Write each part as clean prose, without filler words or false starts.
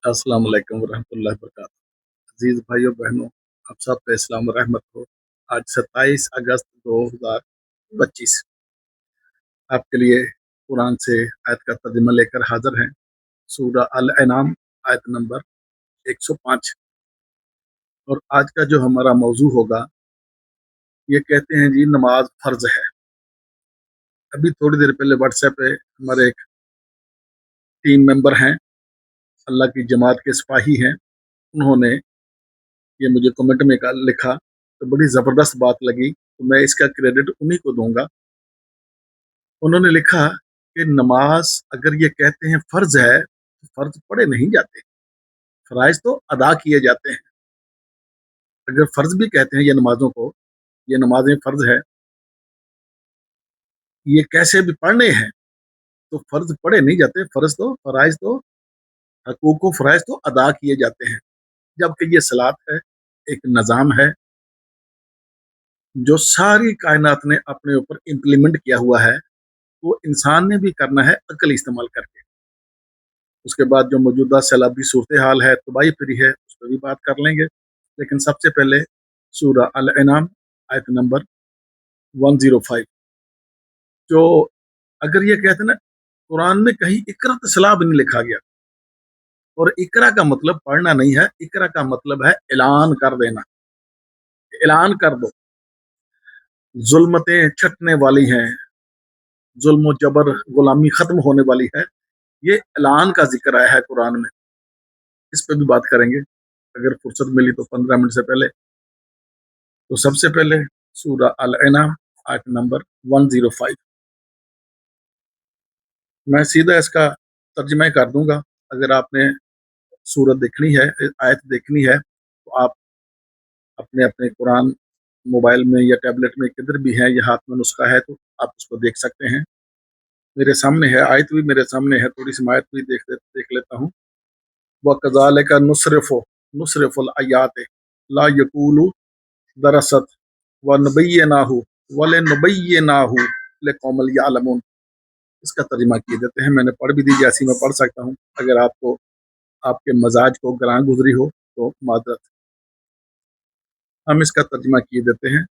अस्सलाम वालेकुम वरहमतुल्लाहि वबरकातुहू। अजीज भाइयों बहनों, आप सब पे इस्लाम और रहमत हो। आज 27 अगस्त 2025 आपके लिए कुरान से आयत का तर्जुमा लेकर हाजिर हैं। सूरा अल अनाम आयत नंबर 105। और आज का जो हमारा मौजू होगा, ये कहते हैं जी नमाज फर्ज है। अभी थोड़ी देर पहले व्हाट्सएप पे हमारे एक टीम मेंबर हैं, अल्लाह की जमात के सिपाही हैं, उन्होंने ये मुझे कमेंट में लिखा तो बड़ी ज़बरदस्त बात लगी, तो मैं इसका क्रेडिट उन्हीं को दूंगा। उन्होंने लिखा कि नमाज अगर ये कहते हैं फ़र्ज है तो फ़र्ज पढ़े नहीं जाते, फ़राइज़ तो अदा किए जाते हैं। अगर फ़र्ज भी कहते हैं ये नमाज़ों को, ये नमाजें फ़र्ज है, ये कैसे भी पढ़ने हैं, तो फ़र्ज पढ़े नहीं जाते, फ़र्ज तो फ़राइज़ तो हकूक़ फ़राइज़ तो अदा किए जाते हैं। जबकि ये सलात है, एक निज़ाम है जो सारी कायनात ने अपने ऊपर इम्प्लीमेंट किया हुआ है, वो इंसान ने भी करना है अक्ल इस्तेमाल करके। उसके बाद जो मौजूदा सैलाबी सूरत हाल है, तबाही फिरी है, उस पर भी बात कर लेंगे। लेकिन सबसे पहले सूरा अल अनाम आयत नंबर 105। जो अगर ये कहते हैं ना, कुरान में कहीं इकरा तसला भी नहीं लिखा गया, और इकरा का मतलब पढ़ना नहीं है, इकरा का मतलब है ऐलान कर देना। ऐलान कर दो, जुल्मतें छटने वाली हैं, जुल्म जबर गुलामी खत्म होने वाली है, ये ऐलान का जिक्र आया है कुरान में। इस पे भी बात करेंगे अगर फुर्सत मिली तो 15 मिनट से पहले। तो सबसे पहले सूरा अल अनाम आयत नंबर 105। मैं सीधा इसका तर्जुमा ही कर दूंगा। अगर आपने सूरत देखनी है, आयत देखनी है, तो आप अपने अपने कुरान मोबाइल में या टैबलेट में किधर भी है, या हाथ में नुस्खा है, तो आप उसको देख सकते हैं। मेरे सामने है, आयत भी मेरे सामने है, थोड़ी सी आयत भी देख लेता हूँ। व कज़ालिका नुसरिफुल आयात ला यकूलु दरसत व नबय्यनाहु व लनबय्यनाहु लिकौमिन यअलमून। इसका तर्जुमा किए देते हैं। मैंने पढ़ भी दी, जैसी मैं पढ़ सकता हूँ। अगर आपको आपके मजाज को ग्रां गुजरी हो तो मादरत। हम इसका तर्जुमा किए देते हैं।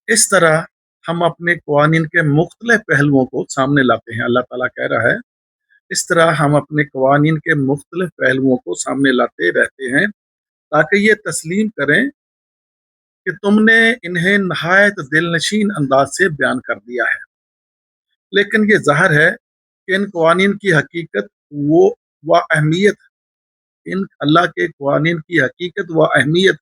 इस तरह हम अपने कवानीन के मुख्तलिफ पहलुओं को सामने लाते हैं। अल्लाह ताला कह रहा है, इस तरह हम अपने कवानीन के मुख्तलिफ पहलुओं को सामने लाते रहते हैं, ताकि ये तस्लीम करें कि तुमने इन्हें नहायत दिलनशीन अंदाज से बयान कर दिया है। लेकिन ये ज़ाहिर है कि इन कवानीन की हकीकत वो व अहमियत, इन अल्लाह के कवानीन की हकीकत व अहमियत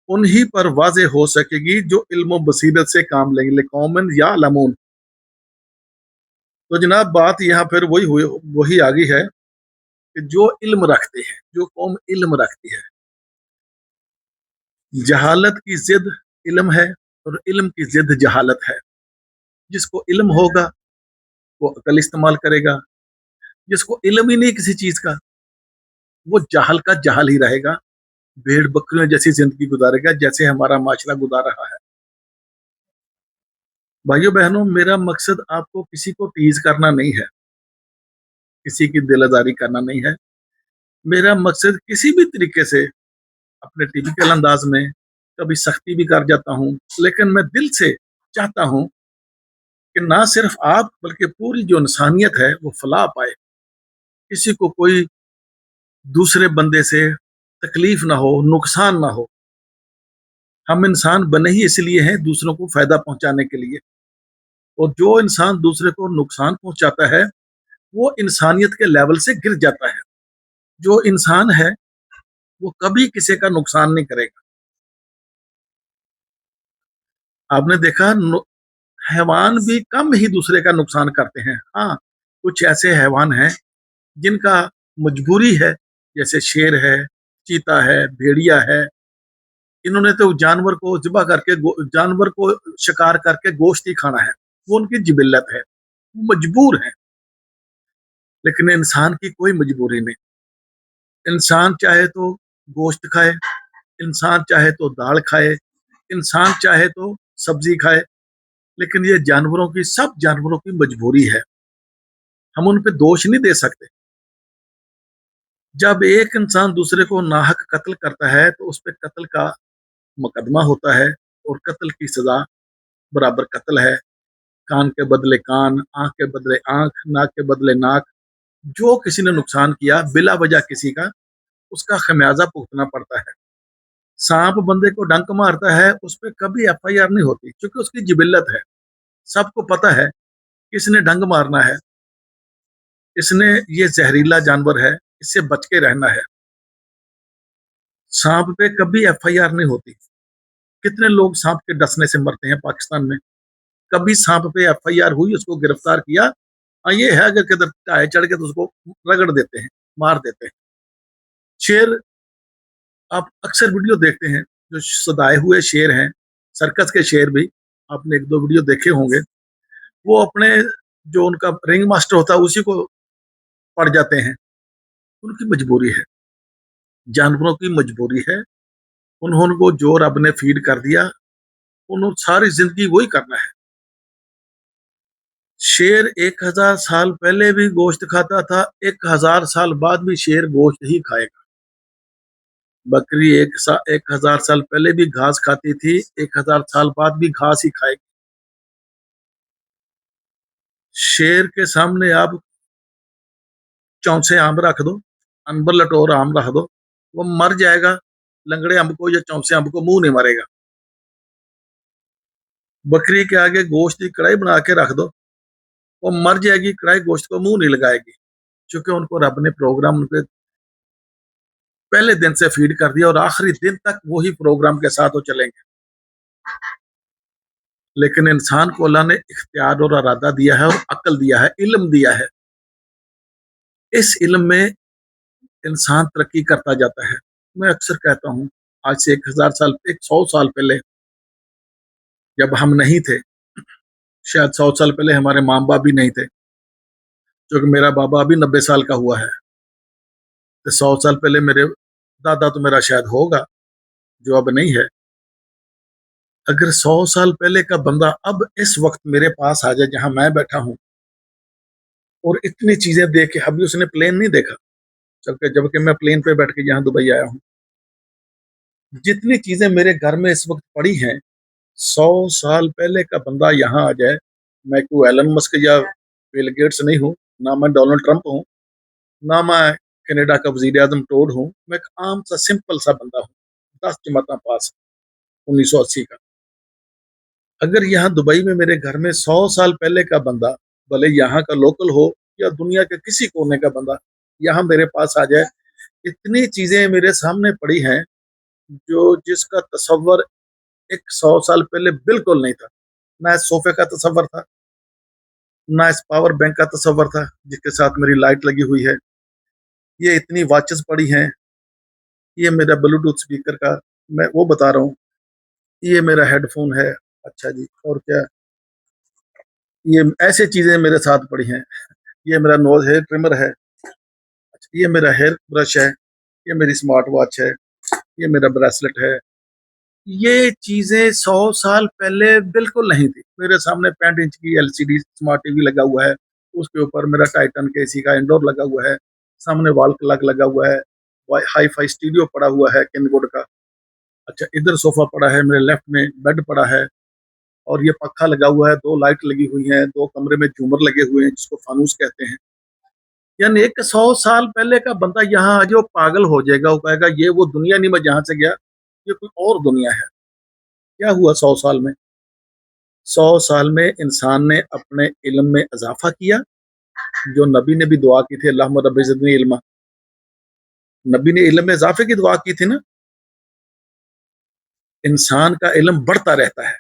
उन्हीं पर वाज़े हो सकेगी जो इल्म बसीरत से काम लेंगे। लिकौमिन यअलमून। तो जनाब बात यहाँ फिर वही आ गई है कि जो इल्म रखते हैं, जो कौम इल्म रखती है, जहालत की जिद इल्म है और इल्म की जिद जहालत है। जिसको इल्म होगा वो अकल इस्तेमाल करेगा, जिसको इल्म ही नहीं किसी चीज का, वो जाहल का जाहल ही रहेगा, भेड़ बकरियों जैसी जिंदगी गुजारेगा, जैसे हमारा माशरा गुजार रहा है। भाइयों बहनों, मेरा मकसद आपको किसी को टीज करना नहीं है, किसी की दिल आजारी करना नहीं है। मेरा मकसद किसी भी तरीके से अपने टिपिकल अंदाज में कभी सख्ती भी कर जाता हूँ, लेकिन मैं दिल से चाहता हूँ कि ना सिर्फ आप बल्कि पूरी जो इंसानियत है वो फलाह पाए। किसी को कोई दूसरे बंदे से तकलीफ ना हो, नुकसान ना हो। हम इंसान बने ही इसलिए हैं दूसरों को फायदा पहुंचाने के लिए, और जो इंसान दूसरे को नुकसान पहुंचाता है वो इंसानियत के लेवल से गिर जाता है। जो इंसान है वो कभी किसी का नुकसान नहीं करेगा। आपने देखा हैवान भी कम ही दूसरे का नुकसान करते हैं। हाँ, कुछ ऐसे हैवान हैं जिनका मजबूरी है, जैसे शेर है, चीता है, भेड़िया है। इन्होंने तो जानवर को ज़िबा करके जानवर को शिकार करके गोश्त ही खाना है, वो उनकी जिबिल्लत है, वो मजबूर है। लेकिन इंसान की कोई मजबूरी नहीं। इंसान चाहे तो गोश्त खाए, इंसान चाहे तो दाल खाए, इंसान चाहे तो सब्जी खाए, लेकिन ये जानवरों की, सब जानवरों की मजबूरी है। हम उन पे दोष नहीं दे सकते। जब एक इंसान दूसरे को नाहक कत्ल करता है तो उस पर कत्ल का मुकदमा होता है और कत्ल की सजा बराबर कत्ल है। कान के बदले कान, आंख के बदले आंख, नाक के बदले नाक। जो किसी ने नुकसान किया बिला वजह किसी का, उसका खमियाजा भुगतना पड़ता है। सांप बंदे को डंक मारता है, उस पर कभी एफआईआर नहीं होती क्योंकि उसकी जिबिल्लत है। सबको पता है किसने डंक मारना है, इसने ये जहरीला जानवर है, इससे बच के रहना है। सांप पे कभी एफआईआर नहीं होती। कितने लोग सांप के डसने से मरते हैं पाकिस्तान में। कभी सांप पे एफआईआर हुई, उसको गिरफ्तार किया? हाँ, ये है अगर किधर चाहे चढ़ के तो उसको रगड़ देते हैं, मार देते हैं। शेर, आप अक्सर वीडियो देखते हैं, जो सदाए हुए शेर हैं, सर्कस के शेर भी आपने एक दो वीडियो देखे होंगे। वो अपने जो उनका रिंग मास्टर होता है उसी को पड़ जाते हैं। उनकी मजबूरी है, जानवरों की मजबूरी है। उन्होंने को जो रब ने फीड कर दिया, उन्होंने सारी जिंदगी वही करना है। शेर 1000 साल पहले भी गोश्त खाता था, 1000 साल बाद भी शेर गोश्त ही खाएगा। बकरी 1000 साल पहले भी घास खाती थी, 1000 साल बाद भी घास ही खाएगी। शेर के सामने आप चौंसे आम रख दो, अनबर लटोर आम रख दो, वो मर जाएगा। लंगड़े अम्ब को या चौंसे अम्ब को मुंह नहीं मारेगा। बकरी के आगे गोश्त की कढ़ाई बना के रख दो, वो मर जाएगी, कढ़ाई गोश्त को मुंह नहीं लगाएगी, क्योंकि उनको रब ने प्रोग्राम उनके पहले दिन से फीड कर दिया और आखिरी दिन तक वही प्रोग्राम के साथ वो चलेंगे। लेकिन इंसान को अल्लाह ने इख्तियार और इरादा दिया है और अक्ल दिया है, इल्म दिया है। इस इल्म में इंसान तरक्की करता जाता है। मैं अक्सर कहता हूँ, आज से 1000 साल, 100 साल पहले जब हम नहीं थे, शायद 100 साल पहले हमारे माँ बाप भी नहीं थे, क्योंकि मेरा बाबा अभी 90 साल का हुआ है। तो 100 साल पहले मेरे दादा तो मेरा शायद होगा, जो अब नहीं है। अगर 100 साल पहले का बंदा अब इस वक्त मेरे पास आ जाए जहां मैं बैठा हूं, और इतनी चीजें देख के, अभी उसने प्लेन नहीं देखा, जबकि मैं प्लेन पे बैठ के यहाँ दुबई आया हूँ। जितनी चीजें मेरे घर में इस वक्त पड़ी हैं, 100 साल पहले का बंदा यहाँ आ जाए। मैं कोई एलन मस्क या बिल गेट्स नहीं हूँ, ना मैं डोनाल्ड ट्रंप हूँ, ना मैं कनाडा का वजीर आजम टोड हूँ। मैं एक आम सा सिंपल सा बंदा हूँ, 10 जमाता पास, 1980 का। अगर यहाँ दुबई में मेरे घर में 100 साल पहले का बंदा, भले यहाँ का लोकल हो या दुनिया के किसी कोने का बंदा, यहाँ मेरे पास आ जाए, इतनी चीजें मेरे सामने पड़ी हैं जो जिसका तस्वर एक 100 साल पहले बिल्कुल नहीं था। ना इस सोफे का तस्वर था, ना इस पावर बैंक का तस्वर था जिसके साथ मेरी लाइट लगी हुई है। ये इतनी वॉचेस पड़ी हैं, ये मेरा ब्लूटूथ स्पीकर का, मैं वो बता रहा हूँ, ये मेरा हेडफोन है। अच्छा जी, और क्या, ये ऐसे चीजें मेरे साथ पड़ी हैं। ये मेरा नोज हेयर ट्रिमर है। अच्छा, ये मेरा हेयर ब्रश है। ये मेरी स्मार्ट वॉच है। ये मेरा ब्रेसलेट है। ये चीजें 100 साल पहले बिल्कुल नहीं थी। मेरे सामने 65 इंच की एलसीडी स्मार्ट टीवी लगा हुआ है, उसके ऊपर मेरा टाइटन के एसी का इंडोर लगा हुआ है, सामने वॉल क्लॉक लगा हुआ है, हाई फाई स्टूडियो पड़ा हुआ है किनवुड का। अच्छा, इधर सोफा पड़ा है, मेरे लेफ्ट में बेड पड़ा है, और ये पक्खा लगा हुआ है, दो लाइट लगी हुई है, दो कमरे में झूमर लगे हुए हैं जिसको फानूस कहते हैं। यानी एक 100 साल पहले का बंदा यहाँ आ जाए, पागल हो जाएगा, वो कहेगा ये वो दुनिया नहीं मैं जहां से गया, ये कोई और दुनिया है। क्या हुआ 100 साल में? 100 साल में इंसान ने अपने इल्म में इजाफा किया। जो नबी ने भी दुआ की थी, अल्लाहुम्मा रब्बि ज़िदनी इल्मा, नबी ने इल्म में इजाफे की दुआ की थी ना। इंसान का इल्म बढ़ता रहता है।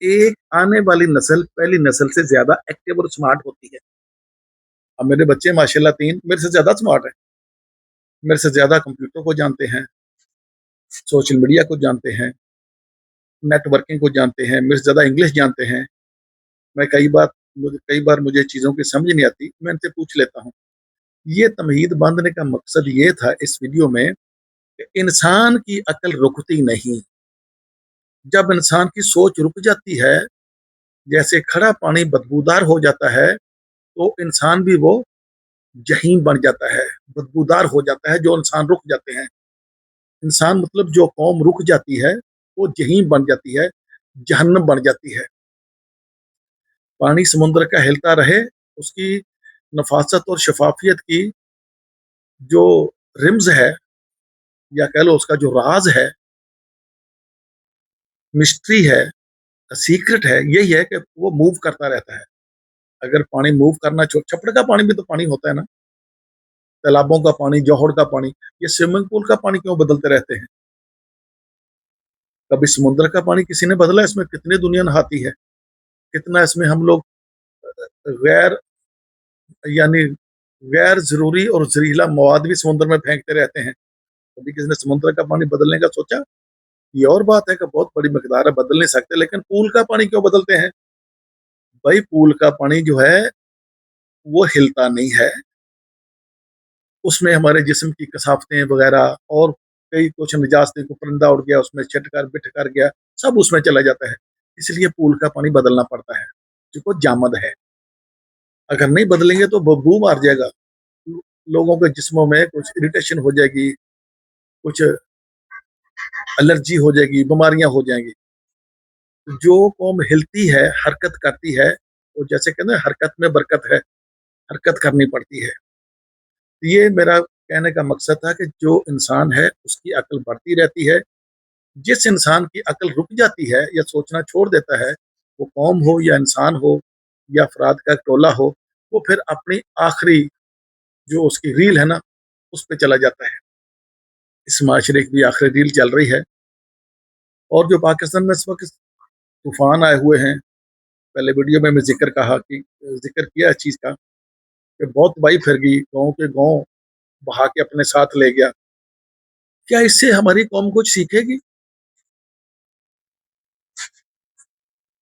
एक आने वाली नस्ल पहली नस्ल से ज्यादा एक्टिव और स्मार्ट होती है। अब मेरे बच्चे माशाल्लाह तीन मेरे से ज्यादा स्मार्ट है, मेरे से ज्यादा कंप्यूटर को जानते हैं, सोशल मीडिया को जानते हैं, नेटवर्किंग को जानते हैं, मेरे से ज्यादा इंग्लिश जानते हैं। मैं कई बार मुझे चीजों की समझ नहीं आती, मैं इनसे पूछ लेता हूँ। ये तमहीद बांधने का मकसद ये था इस वीडियो में कि इंसान की अकल रुकती नहीं। जब इंसान की सोच रुक जाती है, जैसे खड़ा पानी बदबूदार हो जाता है, तो इंसान भी वो जहीम बन जाता है, बदबूदार हो जाता है, जो इंसान रुक जाते हैं। इंसान मतलब जो कौम रुक जाती है वो जहीम बन जाती है, जहन्नम बन जाती है। पानी समुद्र का हिलता रहे, उसकी नफासत और शफाफियत की जो रिम्स है, या कह लो उसका जो राज है, मिस्ट्री है, सीक्रेट है, यही है कि वो मूव करता रहता है। अगर पानी मूव करना छपड़ का पानी भी तो पानी होता है ना, तालाबों का पानी, जौहर का पानी, ये स्विमिंग पूल का पानी क्यों बदलते रहते हैं? कभी समुद्र का पानी किसी ने बदला? इसमें कितनी दुनिया नहाती है, कितना इसमें हम लोग गैर यानी गैर जरूरी और जहरीला मवाद भी समुद्र में फेंकते रहते हैं। कभी किसी ने समुद्र का पानी बदलने का सोचा? ये और बात है कि बहुत बड़ी मकदार है, बदल नहीं सकते, लेकिन पूल का पानी क्यों बदलते हैं? भाई पूल का पानी जो है वो हिलता नहीं है, उसमें हमारे जिस्म की कसाफतें वगैरह और कई कुछ निजास्तें को परिंदा उड़ गया, उसमें छिट कर बिठ कर गया, सब उसमें चला जाता है। इसलिए पूल का पानी बदलना पड़ता है, जो जामद है। अगर नहीं बदलेंगे तो बदबू मार जाएगा, लोगों के जिस्मों में कुछ इरिटेशन हो जाएगी, कुछ एलर्जी हो जाएगी, बीमारियां हो जाएंगी। जो कौम हिलती है, हरकत करती है, वो जैसे कहते हैं हरकत में बरकत है, हरकत करनी पड़ती है। ये मेरा कहने का मकसद था कि जो इंसान है उसकी अक्ल बढ़ती रहती है। जिस इंसान की अक्ल रुक जाती है या सोचना छोड़ देता है, वो कौम हो या इंसान हो या अफराद का टोला हो, वो फिर अपनी आखिरी जो उसकी रील है ना, उस पर चला जाता है। इस माशरे की भी आखिरी रील चल रही है। और जो पाकिस्तान में इस वक्त तूफान आए हुए हैं, पहले वीडियो में मैं जिक्र किया इस चीज़ का कि बहुत तबाही फिर गई, गाँव के गाँव बहा के अपने साथ ले गया। क्या इससे हमारी कौम कुछ सीखेगी?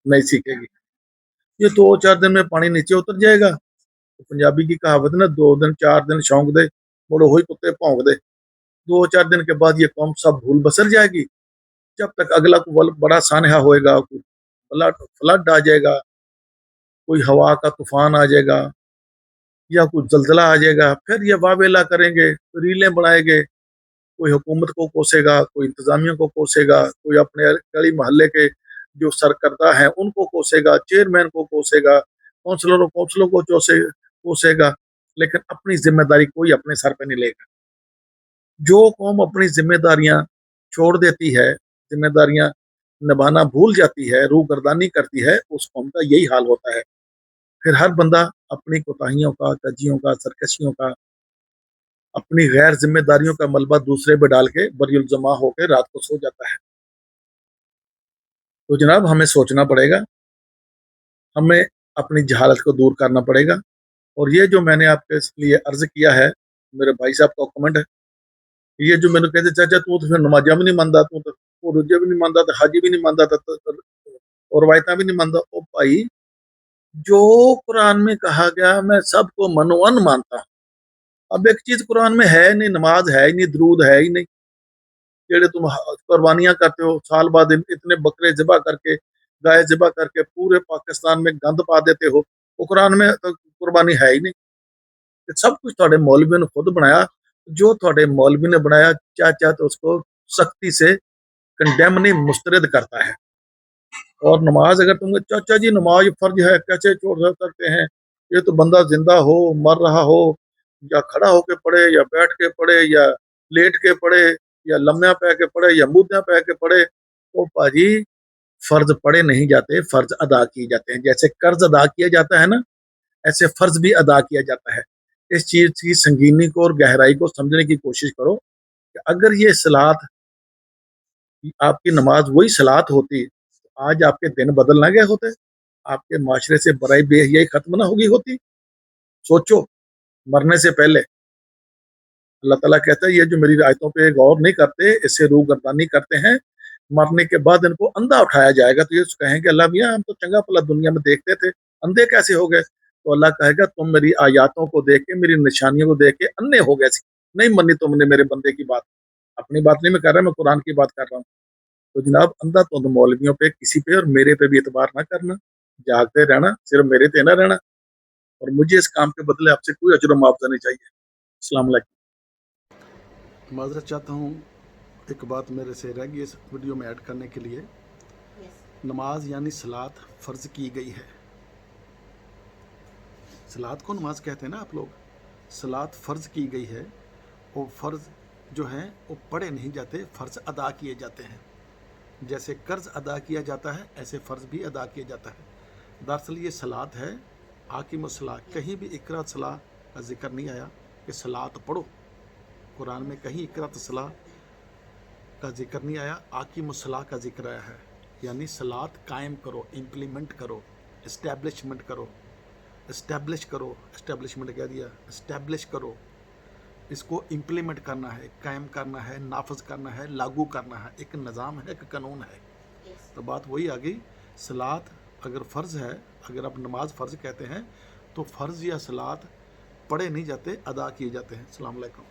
नहीं सीखेगी। ये 2-4 दिन में पानी नीचे उतर जाएगा। तो पंजाबी की कहावत है ना, 2 दिन 4 दिन शौक दे, मुड़ो हुई कुत्ते भौंक दे। 2-4 दिन के बाद ये कौम सब भूल बसर जाएगी। जब तक अगला कोई बड़ा सानहा होएगा, कोई फ्लड आ जाएगा, कोई हवा का तूफान आ जाएगा, या कोई जलजला आ जाएगा, फिर ये वावेला करेंगे, रीलें बनाएंगे। कोई हुकूमत को कोसेगा, कोई इंतजामिया को कोसेगा, कोई अपने गली मोहल्ले के जो सरकर्दा हैं उनको कोसेगा, चेयरमैन को कोसेगा, काउंसलरों को कोसेगा, लेकिन अपनी जिम्मेदारी कोई अपने सर पे नहीं लेगा। जो कौम अपनी जिम्मेदारियां छोड़ देती है, जिम्मेदारियां निभाना भूल जाती है, रूगर्दानी करती है, उस कौम का यही हाल होता है। फिर हर बंदा अपनी कोताहियों का, कजियों का, सरकशियों का, अपनी गैर जिम्मेदारियों का मलबा दूसरे पे डाल के बरियुल जमा होकर रात को सो जाता है। तो जनाब हमें सोचना पड़ेगा, हमें अपनी जहालत को दूर करना पड़ेगा। और ये जो मैंने आपके लिए अर्ज किया है, मेरे भाई साहब का कमेंट है, ये जो मैंने कहते चाचा तू तो फिर नमाजा भी नहीं मानता, तू तो रोजे भी नहीं मानता, तो हाजी भी नहीं मानता, और रवायता भी नहीं मानता। ओ भाई, जो कुरान में कहा गया मैं सबको मनोअन मानता हूँ। अब एक चीज कुरान में है नहीं, नमाज है ही नहीं, दरूद है ही नहीं। जेड़े तुम कुर्बानियां करते हो, साल बाद इतने बकरे ज़िबा करके, गाय ज़िबा करके पूरे पाकिस्तान में गंद पा देते हो, वो कुरान में तो कुर्बानी है ही नहीं। सब कुछ थोड़े मौलवी ने खुद बनाया। जो थोड़े मौलवी ने बनाया, चाचा तो उसको सख्ती से कंडेम नहीं, मुस्तरद करता है। और नमाज अगर तुम चाचा जी नमाज फर्ज है, कैसे छोड़ सकते हैं? ये तो बंदा जिंदा हो, मर रहा हो, या खड़ा होके पढ़े, या बैठ के पढ़े, या लेट के पढ़े, या लम्या पै के पढ़े, या मुद्दा पै के पढ़े। तो भाजी, फर्ज पढ़े नहीं जाते, फर्ज अदा किए जाते हैं। जैसे कर्ज अदा किया जाता है ना, ऐसे फर्ज भी अदा किया जाता है। इस चीज की संगीनी को और गहराई को समझने की कोशिश करो कि अगर ये सलात, आपकी नमाज वही सलात होती, तो आज आपके दिन बदल ना गए होते, आपके माशरे से बुराई बेहयाई खत्म ना होगी होती। सोचो, मरने से पहले अल्लाह ताला कहता है ये जो मेरी आयतों पे गौर नहीं करते, इससे रूगर्दानी करते हैं, मरने के बाद इनको अंधा उठाया जाएगा। तो ये कहेंगे अल्लाह मियाँ हम तो चंगा भला दुनिया में देखते थे, अंधे कैसे हो गए? तो अल्लाह कहेगा तुम मेरी आयातों को देख के, मेरी निशानियों को देख के अन्ने हो गए, नहीं मनी तुमने मेरे बंदे की बात। अपनी बात नहीं मैं कर रहा, मैं कुरान की बात कर रहा हूँ। तो जनाब अंधा तो मौलवियों पे, किसी पे और मेरे पे भी एतबार ना करना, जागते रहना, सिर्फ मेरे पे ना रहना। और मुझे इस काम के बदले आपसे कोई अजर मुआवजा नहीं चाहिए। अस्सलाम वालेकुम। माजरत चाहता हूँ, एक बात मेरे से रह गई इस वीडियो में ऐड करने के लिए। नमाज यानी सलात फ़र्ज़ की गई है। सलात को नमाज कहते हैं ना आप लोग। सलात फ़र्ज़ की गई है। वो फ़र्ज़ जो हैं वो पढ़े नहीं जाते, फ़र्ज़ अदा किए जाते हैं। जैसे कर्ज़ अदा किया जाता है ऐसे फ़र्ज़ भी अदा किया जाता है। दरअसल ये सलात है, आकिम सलाह। कहीं भी इकरात सलाह का जिक्र नहीं आया कि सलात पढ़ो। कुरान में कहीं इकरात सलाह का जिक्र नहीं आया, आकिम सलाह का जिक्र आया है। यानी सलात कायम करो, इम्प्लीमेंट करो, इस्टेब्लिशमेंट करो, इस्टेब्लिश करो। इस्टेब्लिशमेंट कह दिया, इस्टेब्लिश करो। इसको इम्प्लीमेंट करना है, कायम करना है, नाफज करना है, लागू करना है। एक निज़ाम है, एक कानून है। तो बात वही आ गई। सलात अगर फ़र्ज़ है, अगर आप नमाज फ़र्ज़ कहते हैं तो फ़र्ज़ या सलात पढ़े नहीं जाते, अदा किए जाते हैं। अस्सलाम वालेकुम।